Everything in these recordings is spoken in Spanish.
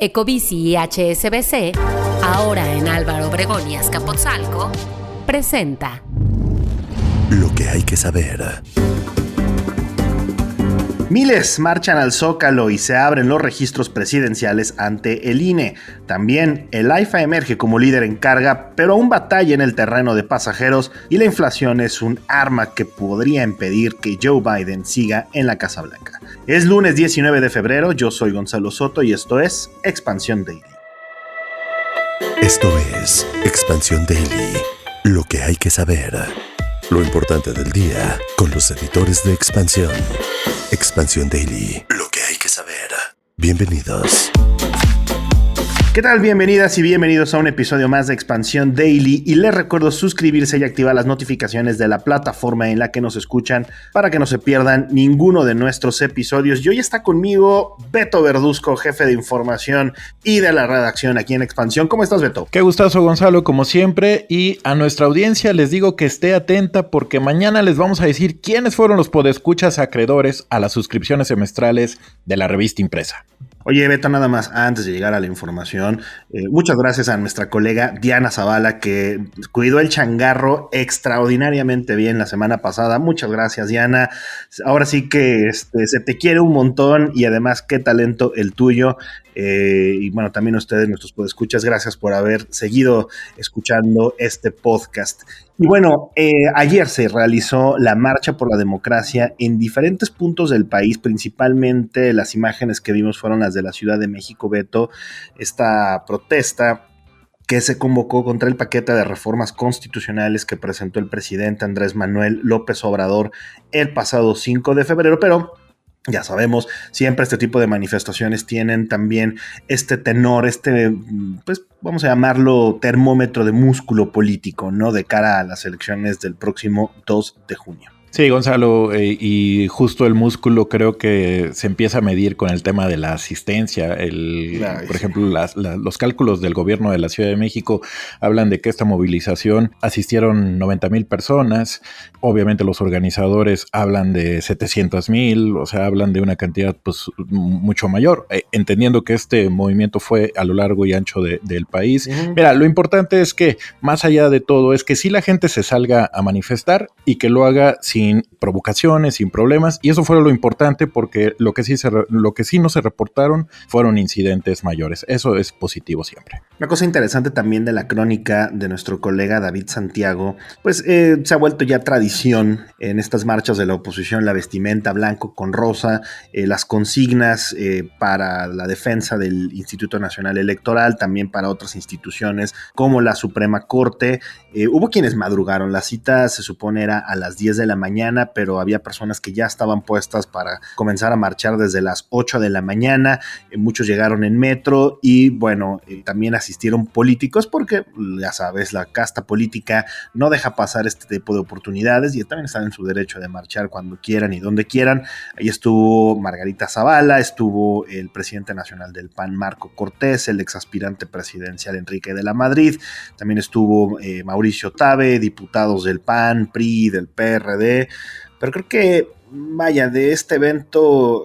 Ecobici y HSBC, ahora en Álvaro Obregón y Azcapotzalco, presenta Lo que hay que saber. Miles marchan al Zócalo y se abren los registros presidenciales ante el INE. También el AIFA emerge como líder en carga, pero aún batalla en el terreno de pasajeros y la inflación es un arma que podría impedir que Joe Biden siga en la Casa Blanca. Es lunes 19 de febrero, yo soy Gonzalo Soto y esto es Expansión Daily. Esto es Expansión Daily. Lo que hay que saber. Lo importante del día con los editores de Expansión. Expansión Daily. Lo que hay que saber. Bienvenidos. ¿Qué tal? Bienvenidas y bienvenidos a un episodio más de Expansión Daily y les recuerdo suscribirse y activar las notificaciones de la plataforma en la que nos escuchan para que no se pierdan ninguno de nuestros episodios. Y hoy está conmigo Beto Verduzco, jefe de información y de la redacción aquí en Expansión. ¿Cómo estás, Beto? Qué gustazo, Gonzalo, como siempre, y a nuestra audiencia les digo que esté atenta porque mañana les vamos a decir quiénes fueron los podescuchas acreedores a las suscripciones semestrales de la revista impresa. Oye, Beto, nada más, antes de llegar a la información, muchas gracias a nuestra colega Diana Zavala, que cuidó el changarro extraordinariamente bien la semana pasada. Muchas gracias, Diana. Ahora sí que se te quiere un montón y además qué talento el tuyo. Y bueno, también a ustedes, nuestros podescuchas, gracias por haber seguido escuchando este podcast. Y bueno, ayer se realizó la Marcha por la Democracia en diferentes puntos del país, principalmente las imágenes que vimos fueron las de la Ciudad de México, Beto, esta protesta que se convocó contra el paquete de reformas constitucionales que presentó el presidente Andrés Manuel López Obrador el pasado 5 de febrero, pero ya sabemos, siempre este tipo de manifestaciones tienen también este tenor, pues vamos a llamarlo termómetro de músculo político, ¿no? De cara a las elecciones del próximo 2 de junio. Sí, Gonzalo, y justo el músculo creo que se empieza a medir con el tema de la asistencia. Por ejemplo, los cálculos del gobierno de la Ciudad de México hablan de que esta movilización asistieron 90,000 personas. Obviamente los organizadores hablan de 700,000, o sea, hablan de una cantidad pues mucho mayor, entendiendo que este movimiento fue a lo largo y ancho del país. Uh-huh. Mira, lo importante es que, más allá de todo, es que sí la gente se salga a manifestar y que lo haga sin provocaciones, sin problemas, y eso fue lo importante porque lo que sí no se reportaron fueron incidentes mayores. Eso es positivo siempre. Una cosa interesante también de la crónica de nuestro colega David Santiago, pues se ha vuelto ya tradición en estas marchas de la oposición, la vestimenta blanco con rosa, las consignas para la defensa del Instituto Nacional Electoral, también para otras instituciones como la Suprema Corte. Hubo quienes madrugaron, la cita se supone era a las 10 de la mañana, pero había personas que ya estaban puestas para comenzar a marchar desde las 8 de la mañana, muchos llegaron en metro y bueno, también asistieron políticos porque ya sabes, la casta política no deja pasar este tipo de oportunidades y también están en su derecho de marchar cuando quieran y donde quieran. Ahí estuvo Margarita Zavala, estuvo el presidente nacional del PAN Marco Cortés, el exaspirante presidencial Enrique de la Madrid, también estuvo Mauricio Tabe, diputados del PAN, PRI, del PRD, pero creo que, vaya, de este evento,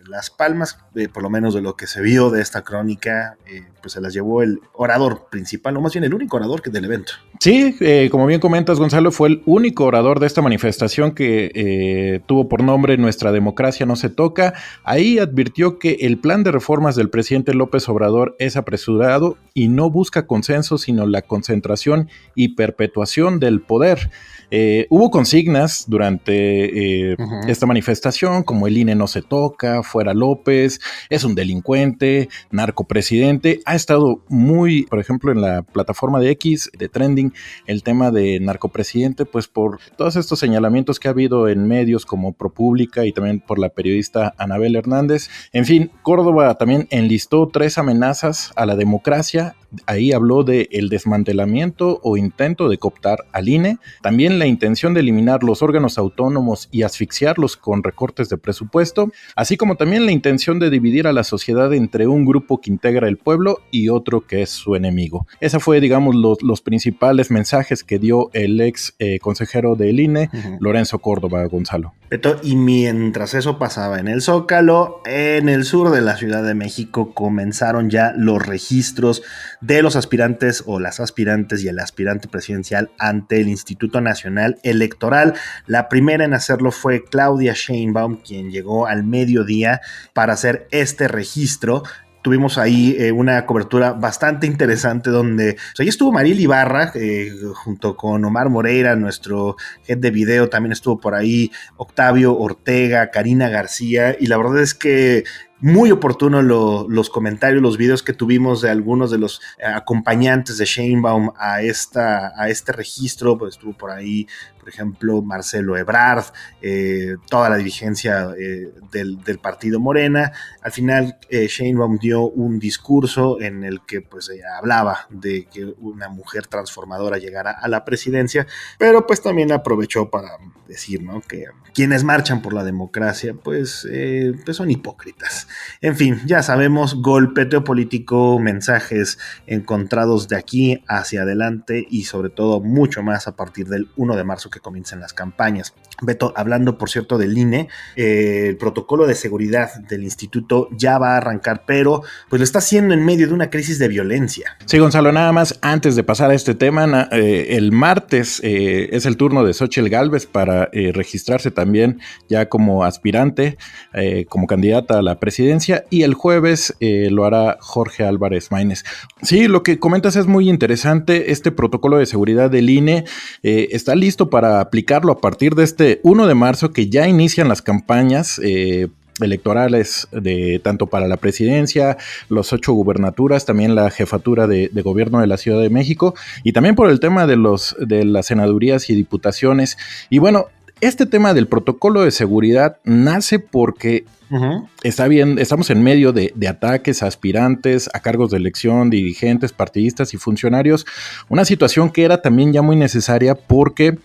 las palmas, por lo menos de lo que se vio de esta crónica, pues se las llevó el orador principal, o más bien el único orador del evento. Sí, como bien comentas, Gonzalo, fue el único orador de esta manifestación que tuvo por nombre Nuestra democracia no se toca. Ahí advirtió que el plan de reformas del presidente López Obrador es apresurado y no busca consenso, sino la concentración y perpetuación del poder. Hubo consignas durante esta manifestación, como el INE no se toca, fuera López, es un delincuente, narcopresidente. Ha estado muy, por ejemplo, en la plataforma de X, de Trending, el tema de narcopresidente, pues por todos estos señalamientos que ha habido en medios como ProPublica y también por la periodista Anabel Hernández. En fin, Córdoba también enlistó 3 amenazas a la democracia ahí habló de el desmantelamiento o intento de cooptar al INE, también la intención de eliminar los órganos autónomos y asfixiarlos con recortes de presupuesto, así como también la intención de dividir a la sociedad entre un grupo que integra el pueblo y otro que es su enemigo. Esa fue, digamos, los principales mensajes que dio el ex consejero del INE, Lorenzo Córdoba, Gonzalo. Beto, y mientras eso pasaba en el Zócalo, en el sur de la Ciudad de México comenzaron ya los registros de los aspirantes o las aspirantes y el aspirante presidencial ante el Instituto Nacional Electoral. La primera en hacerlo fue Claudia Sheinbaum, quien llegó al mediodía para hacer este registro. Tuvimos ahí una cobertura bastante interesante donde ahí estuvo Mariel Ibarra junto con Omar Moreira, nuestro head de video, también estuvo por ahí Octavio Ortega, Karina García, y la verdad es que muy oportuno los comentarios, los videos que tuvimos de algunos de los acompañantes de Sheinbaum a este registro. Pues estuvo por ahí, por ejemplo, Marcelo Ebrard, toda la dirigencia del partido Morena. Al final, Sheinbaum dio un discurso en el que pues hablaba de que una mujer transformadora llegara a la presidencia, pero pues también aprovechó para decir, ¿no?, que quienes marchan por la democracia pues son hipócritas. En fin, ya sabemos, golpeteo político, mensajes encontrados de aquí hacia adelante y sobre todo mucho más a partir del 1 de marzo que comiencen las campañas. Beto, hablando por cierto del INE, el protocolo de seguridad del instituto ya va a arrancar, pero pues lo está haciendo en medio de una crisis de violencia. Sí, Gonzalo, nada más antes de pasar a este tema, el martes es el turno de Xóchitl Gálvez para registrarse también ya como aspirante, como candidata a la presidencia, y el jueves lo hará Jorge Álvarez Maínez. Sí, lo que comentas es muy interesante. Este protocolo de seguridad del INE está listo para aplicarlo a partir de este 1 de marzo, que ya inician las campañas electorales tanto para la presidencia, los 8 gubernaturas, también la jefatura de gobierno de la Ciudad de México, y también por el tema de las senadurías y diputaciones. Y bueno, este tema del protocolo de seguridad nace porque está bien, estamos en medio de ataques a aspirantes, a cargos de elección, dirigentes, partidistas y funcionarios, una situación que era también ya muy necesaria porque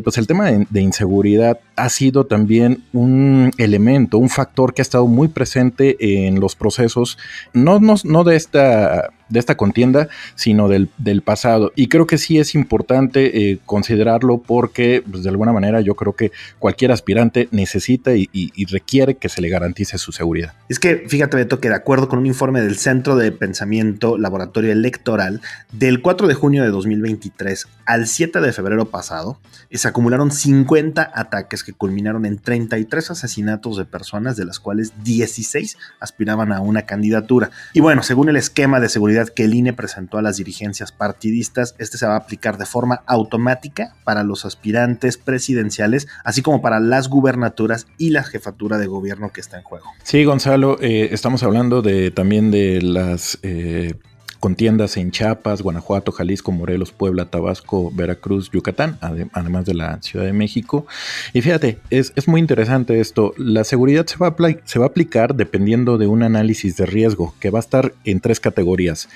pues el tema de inseguridad ha sido también un elemento, un factor que ha estado muy presente en los procesos, no de esta contienda, sino del pasado. Y creo que sí es importante considerarlo porque, pues, de alguna manera, yo creo que cualquier aspirante necesita y requiere que se le garantice su seguridad. Es que, fíjate, Beto, que de acuerdo con un informe del Centro de Pensamiento Laboratorio Electoral, del 4 de junio de 2023 al 7 de febrero pasado, se acumularon 50 ataques que culminaron en 33 asesinatos de personas, de las cuales 16 aspiraban a una candidatura. Y bueno, según el esquema de seguridad que el INE presentó a las dirigencias partidistas, este se va a aplicar de forma automática para los aspirantes presidenciales, así como para las gubernaturas y la jefatura de gobierno que está en juego. Sí, Gonzalo, estamos hablando también de las contiendas en Chiapas, Guanajuato, Jalisco, Morelos, Puebla, Tabasco, Veracruz, Yucatán, además de la Ciudad de México. Y fíjate, es muy interesante esto. La seguridad se va a aplicar dependiendo de un análisis de riesgo que va a estar en 3 categorías.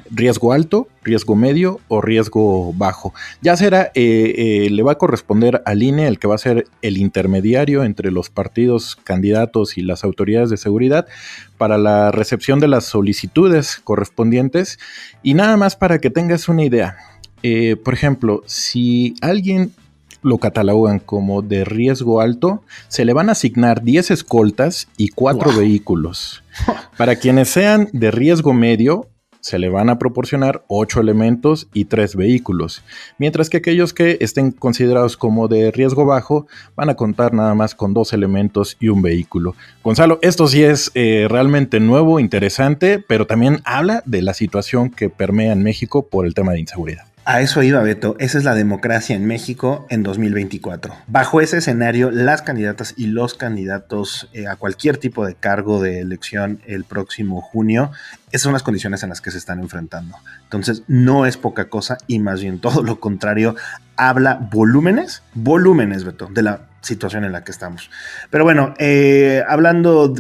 Riesgo alto, riesgo medio o riesgo bajo. Ya será, le va a corresponder al INE, el que va a ser el intermediario entre los partidos, candidatos y las autoridades de seguridad para la recepción de las solicitudes correspondientes. Y nada más para que tengas una idea, por ejemplo, si alguien lo catalogan como de riesgo alto, se le van a asignar 10 escoltas y 4 vehículos. Para quienes sean de riesgo medio, se le van a proporcionar 8 elementos y 3 vehículos, mientras que aquellos que estén considerados como de riesgo bajo van a contar nada más con 2 elementos y un vehículo. Gonzalo, esto sí es realmente nuevo, interesante, pero también habla de la situación que permea en México por el tema de inseguridad. A eso iba, Beto. Esa es la democracia en México en 2024. Bajo ese escenario, las candidatas y los candidatos a cualquier tipo de cargo de elección el próximo junio, esas son las condiciones en las que se están enfrentando. Entonces, no es poca cosa y más bien todo lo contrario. habla volúmenes, Beto, de la situación en la que estamos. Pero bueno,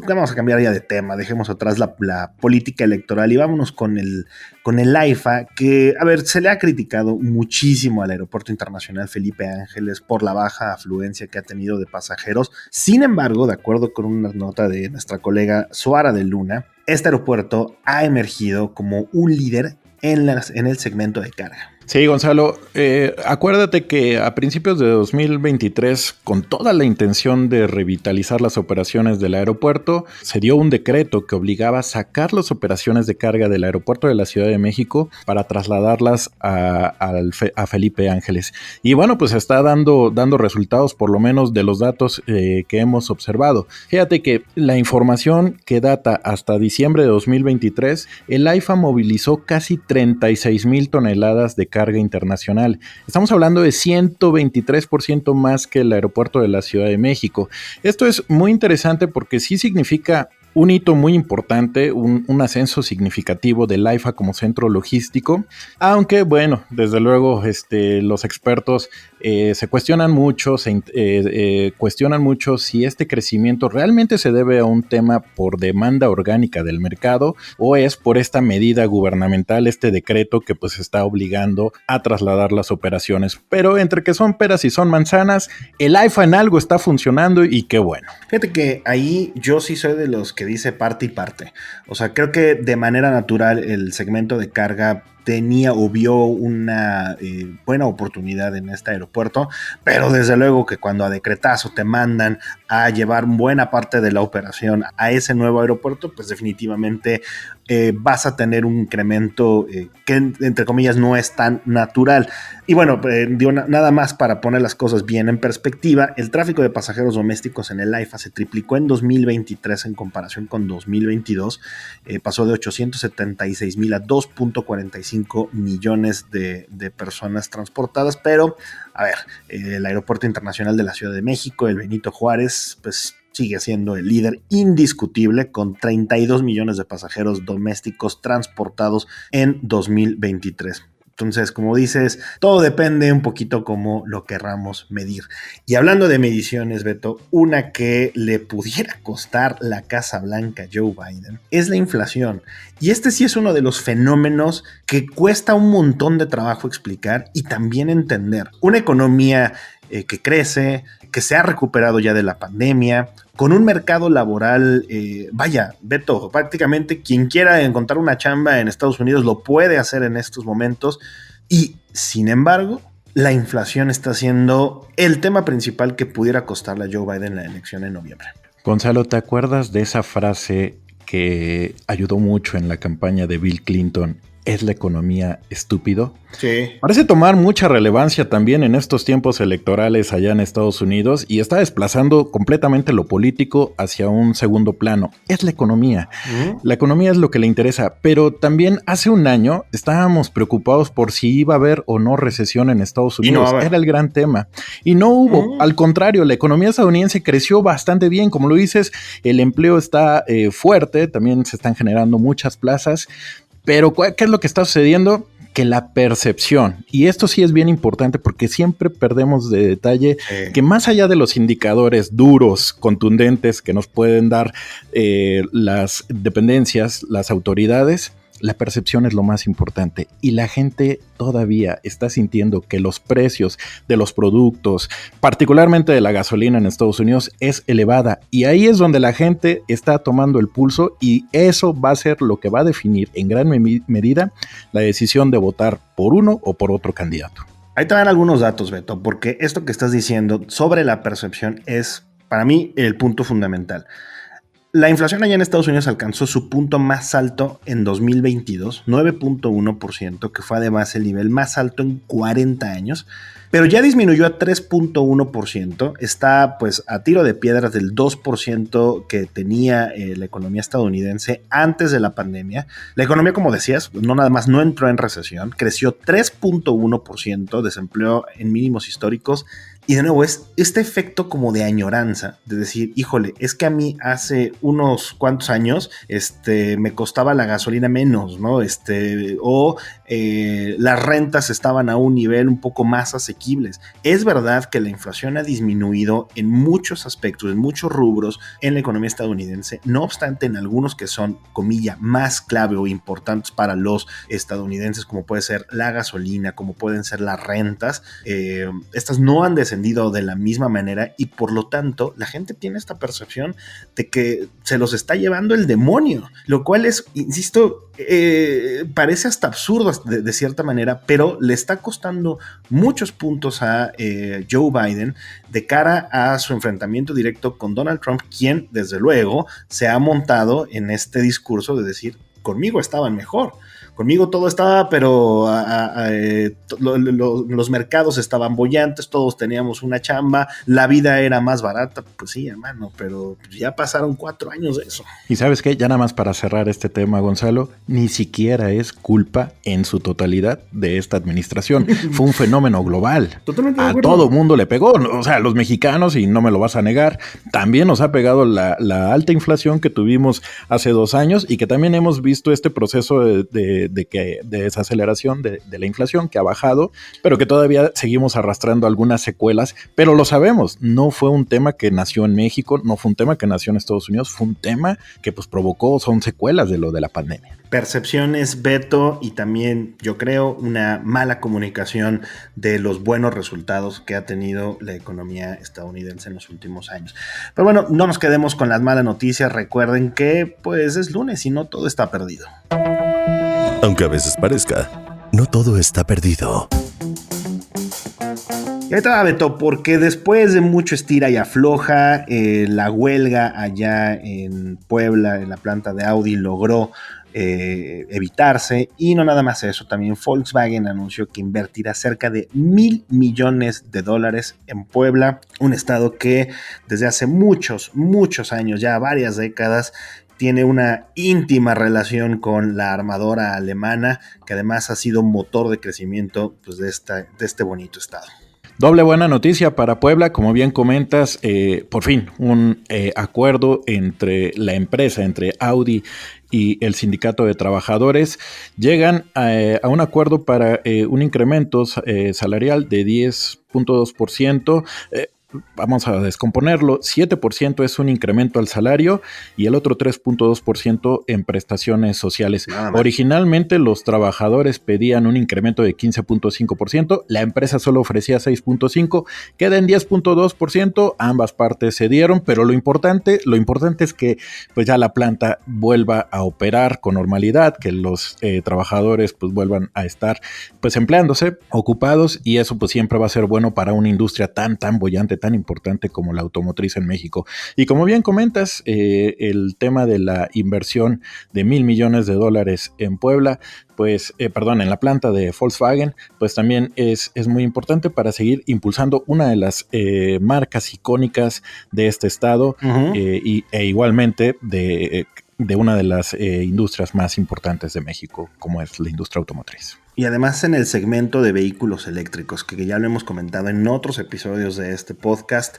vamos a cambiar ya de tema, dejemos atrás la política electoral y vámonos con el AIFA, que, a ver, se le ha criticado muchísimo al Aeropuerto Internacional Felipe Ángeles por la baja afluencia que ha tenido de pasajeros. Sin embargo, de acuerdo con una nota de nuestra colega Suara de Luna, este aeropuerto ha emergido como un líder en el segmento de carga. Sí, Gonzalo, acuérdate que a principios de 2023, con toda la intención de revitalizar las operaciones del aeropuerto, se dio un decreto que obligaba a sacar las operaciones de carga del aeropuerto de la Ciudad de México para trasladarlas a Felipe Ángeles. Y bueno, pues está dando resultados, por lo menos de los datos que hemos observado. Fíjate que la información que data hasta diciembre de 2023, el AIFA movilizó casi 36,000 toneladas de carga internacional. Estamos hablando de 123% más que el aeropuerto de la Ciudad de México. Esto es muy interesante porque sí significa un hito muy importante, un ascenso significativo del AIFA como centro logístico, aunque bueno, desde luego los expertos se cuestionan mucho, cuestionan mucho si este crecimiento realmente se debe a un tema por demanda orgánica del mercado o es por esta medida gubernamental, este decreto que pues está obligando a trasladar las operaciones. Pero entre que son peras y son manzanas, el AIFA en algo está funcionando y qué bueno. Fíjate que ahí yo sí soy de los que dice parte y parte. O sea, creo que de manera natural el segmento de carga tenía o vio una buena oportunidad en este aeropuerto, pero desde luego que cuando a decretazo te mandan a llevar buena parte de la operación a ese nuevo aeropuerto, pues definitivamente vas a tener un incremento que entre comillas no es tan natural. Y bueno, nada más para poner las cosas bien en perspectiva, el tráfico de pasajeros domésticos en el AIFA se triplicó en 2023 en comparación con 2022, pasó de 876,000 a 2.45 millones de personas transportadas, pero a ver, el Aeropuerto Internacional de la Ciudad de México, el Benito Juárez, pues sigue siendo el líder indiscutible con 32 millones de pasajeros domésticos transportados en 2023. Entonces, como dices, todo depende un poquito cómo lo querramos medir. Y hablando de mediciones, Beto, una que le pudiera costar la Casa Blanca a Joe Biden es la inflación. Y este sí es uno de los fenómenos que cuesta un montón de trabajo explicar y también entender. Una economía que crece, que se ha recuperado ya de la pandemia, con un mercado laboral, Beto, prácticamente quien quiera encontrar una chamba en Estados Unidos lo puede hacer en estos momentos y, sin embargo, la inflación está siendo el tema principal que pudiera costarle a Joe Biden la elección en noviembre. Gonzalo, ¿te acuerdas de esa frase que ayudó mucho en la campaña de Bill Clinton? ¿Es la economía estúpido? Sí. Parece tomar mucha relevancia también en estos tiempos electorales allá en Estados Unidos y está desplazando completamente lo político hacia un segundo plano. Es la economía. La economía es lo que le interesa, pero también hace un año estábamos preocupados por si iba a haber o no recesión en Estados Unidos. Era el gran tema. Y no hubo. Al contrario, la economía estadounidense creció bastante bien. Como lo dices, el empleo está fuerte, también se están generando muchas plazas. Pero, ¿qué es lo que está sucediendo? Que la percepción, y esto sí es bien importante porque siempre perdemos de detalle que más allá de los indicadores duros, contundentes que nos pueden dar las dependencias, las autoridades, la percepción es lo más importante y la gente todavía está sintiendo que los precios de los productos, particularmente de la gasolina en Estados Unidos, es elevada y ahí es donde la gente está tomando el pulso y eso va a ser lo que va a definir en gran medida la decisión de votar por uno o por otro candidato. Ahí te dan algunos datos, Beto, porque esto que estás diciendo sobre la percepción es para mí el punto fundamental. La inflación allá en Estados Unidos alcanzó su punto más alto en 2022, 9.1%, que fue además el nivel más alto en 40 años, pero ya disminuyó a 3.1%, está pues a tiro de piedras del 2% que tenía la economía estadounidense antes de la pandemia. La economía, como decías, no nada más no entró en recesión, creció 3.1%, desempleo en mínimos históricos. Y de nuevo es este efecto como de añoranza, de decir, híjole, es que a mí hace unos cuantos años me costaba la gasolina menos, ¿no? las rentas estaban a un nivel un poco más asequibles. Es verdad que la inflación ha disminuido en muchos aspectos, en muchos rubros en la economía estadounidense, no obstante en algunos que son, comilla, más clave o importantes para los estadounidenses, como puede ser la gasolina, como pueden ser las rentas, estas no han descendido de la misma manera y por lo tanto la gente tiene esta percepción de que se los está llevando el demonio, lo cual es, insisto, parece hasta absurdo de cierta manera, pero le está costando muchos puntos a Joe Biden de cara a su enfrentamiento directo con Donald Trump, quien desde luego se ha montado en este discurso de decir, conmigo estaban mejor. Conmigo todo estaba, pero los mercados estaban bollantes, todos teníamos una chamba, la vida era más barata. Pues sí, hermano, pero ya pasaron 4 años de eso. Y ¿sabes qué? Ya nada más para cerrar este tema, Gonzalo, ni siquiera es culpa en su totalidad de esta administración. Fue un fenómeno global. Totalmente a todo mundo le pegó. O sea, los mexicanos, y no me lo vas a negar, también nos ha pegado la alta inflación que tuvimos hace 2 años y que también hemos visto este proceso de desaceleración de la inflación que ha bajado, pero que todavía seguimos arrastrando algunas secuelas, pero lo sabemos, no fue un tema que nació en México, no fue un tema que nació en Estados Unidos, fue un tema que pues provocó, son secuelas de lo de la pandemia. Percepciones, Beto, y también yo creo una mala comunicación de los buenos resultados que ha tenido la economía estadounidense en los últimos años. Pero bueno, no nos quedemos con las malas noticias, recuerden que pues es lunes y no todo está perdido. Aunque a veces parezca, no todo está perdido. Y ahí está, Beto, porque después de mucho estira y afloja, la huelga allá en Puebla, en la planta de Audi, logró evitarse, y no nada más eso, también Volkswagen anunció que invertirá cerca de $1,000 millones en Puebla, un estado que desde hace muchos años, ya varias décadas, tiene una íntima relación con la armadora alemana, que además ha sido un motor de crecimiento pues, de este bonito estado. Doble buena noticia para Puebla, como bien comentas, por fin un acuerdo entre la empresa, entre Audi y el sindicato de trabajadores, llegan a un acuerdo para un incremento salarial de 10.2%. Vamos a descomponerlo, 7% es un incremento al salario y el otro 3.2% en prestaciones sociales. Originalmente los trabajadores pedían un incremento de 15.5%, la empresa solo ofrecía 6.5%, queda en 10.2%, ambas partes cedieron, pero lo importante es que pues ya la planta vuelva a operar con normalidad, que los trabajadores pues vuelvan a estar pues empleándose, ocupados, y eso pues siempre va a ser bueno para una industria tan bollante, tan importante como la automotriz en México. Y como bien comentas, el tema de la inversión de $1,000 millones en Puebla, pues, en la planta de Volkswagen, pues también es muy importante para seguir impulsando una de las marcas icónicas de este estado, e igualmente de una de las industrias más importantes de México, como es la industria automotriz. Y además en el segmento de vehículos eléctricos, que ya lo hemos comentado en otros episodios de este podcast,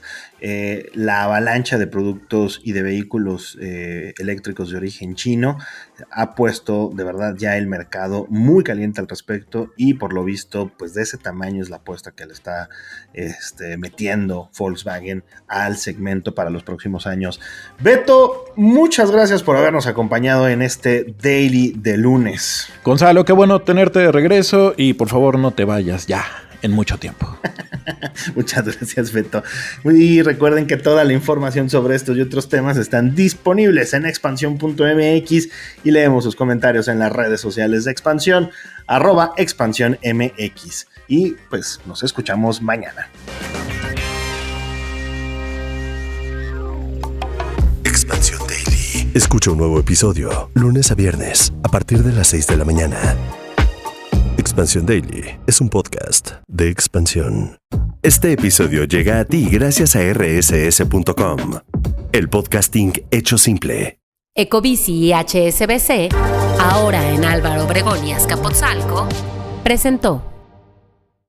la avalancha de productos y de vehículos eléctricos de origen chino ha puesto de verdad ya el mercado muy caliente al respecto, y por lo visto pues de ese tamaño es la apuesta que le está metiendo Volkswagen al segmento para los próximos años. Beto, muchas gracias por habernos acompañado en este Daily de lunes. Gonzalo, qué bueno tenerte de regreso, y por favor no te vayas ya en mucho tiempo. Muchas gracias, Beto. Y recuerden que toda la información sobre estos y otros temas están disponibles en expansión.mx, y leemos sus comentarios en las redes sociales de Expansión, @expansiónmx. Y pues nos escuchamos mañana. Expansión Daily. Escucha un nuevo episodio lunes a viernes a partir de las 6 de la mañana. Expansión Daily es un podcast de Expansión. Este episodio llega a ti gracias a rss.com, el podcasting hecho simple. Ecobici y HSBC, ahora en Álvaro Obregón y Azcapotzalco, presentó